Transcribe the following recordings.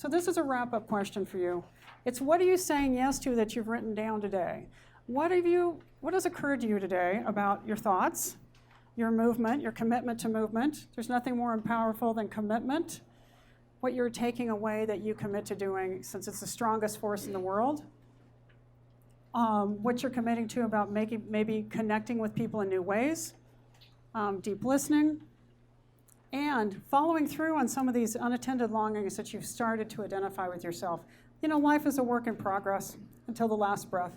So this is a wrap-up question for you. It's what are you saying yes to that you've written down today? What has occurred to you today about your thoughts, your movement, your commitment to movement? There's nothing more powerful than commitment. What you're taking away that you commit to doing, since it's the strongest force in the world. What you're committing to about maybe connecting with people in new ways, deep listening, and following through on some of these unattended longings that you've started to identify with yourself. You know, life is a work in progress until the last breath.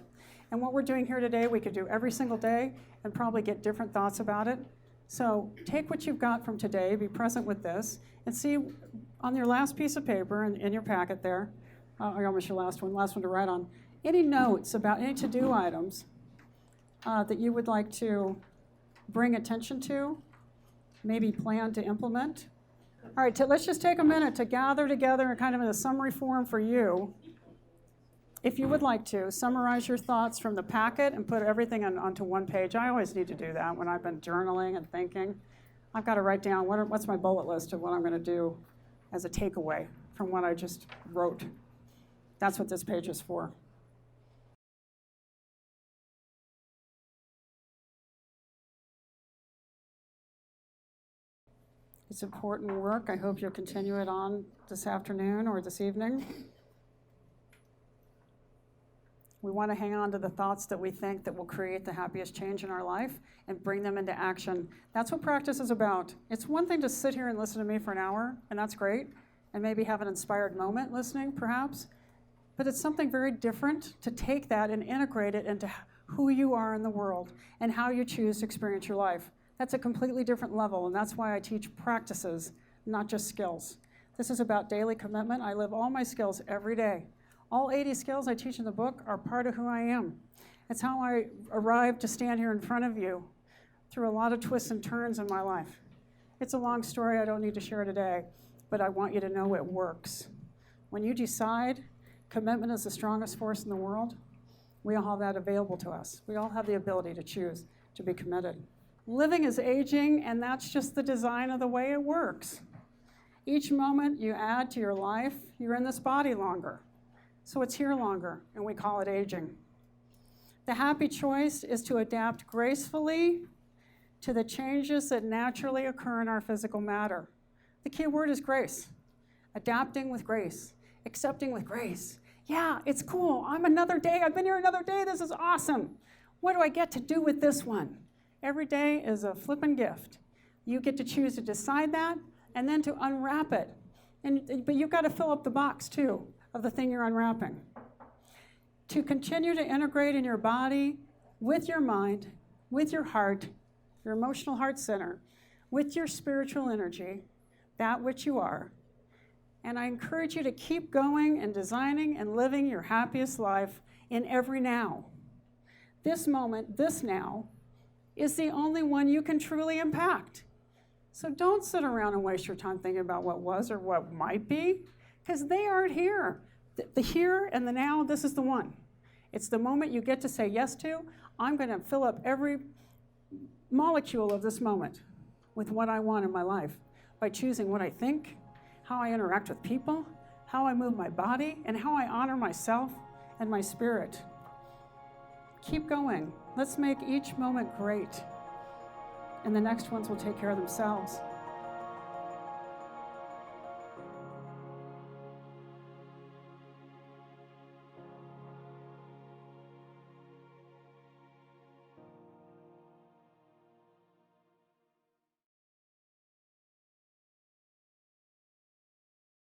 And what we're doing here today, we could do every single day and probably get different thoughts about it. So take what you've got from today, be present with this, and see on your last piece of paper in your packet there, I almost your last one to write on, any notes about any to-do items that you would like to bring attention to, maybe plan to implement. All right, let's just take a minute to gather together and kind of in a summary form for you. If you would like to, summarize your thoughts from the packet and put everything onto one page. I always need to do that when I've been journaling and thinking. I've got to write down what's my bullet list of what I'm going to do as a takeaway from what I just wrote. That's what this page is for. It's important work. I hope you'll continue it on this afternoon or this evening. We want to hang on to the thoughts that we think that will create the happiest change in our life and bring them into action. That's what practice is about. It's one thing to sit here and listen to me for an hour, and that's great, and maybe have an inspired moment listening, perhaps. But it's something very different to take that and integrate it into who you are in the world and how you choose to experience your life. That's a completely different level, and that's why I teach practices, not just skills. This is about daily commitment. I live all my skills every day. All 80 skills I teach in the book are part of who I am. It's how I arrived to stand here in front of you through a lot of twists and turns in my life. It's a long story I don't need to share today, but I want you to know it works. When you decide commitment is the strongest force in the world, we all have that available to us. We all have the ability to choose to be committed. Living is aging, and that's just the design of the way it works. Each moment you add to your life, you're in this body longer. So it's here longer, and we call it aging. The happy choice is to adapt gracefully to the changes that naturally occur in our physical matter. The key word is grace. Adapting with grace, accepting with grace. Yeah, it's cool. I'm another day. I've been here another day. This is awesome. What do I get to do with this one? Every day is a flippin' gift. You get to choose to decide that and then to unwrap it. But you've got to fill up the box, too, of the thing you're unwrapping. To continue to integrate in your body, with your mind, with your heart, your emotional heart center, with your spiritual energy, that which you are. And I encourage you to keep going and designing and living your happiest life in every now. This moment, this now, is the only one you can truly impact. So don't sit around and waste your time thinking about what was or what might be, because they aren't here. The here and the now, this is the one. It's the moment you get to say yes to. I'm going to fill up every molecule of this moment with what I want in my life by choosing what I think, how I interact with people, how I move my body, and how I honor myself and my spirit. Keep going. Let's make each moment great, and the next ones will take care of themselves.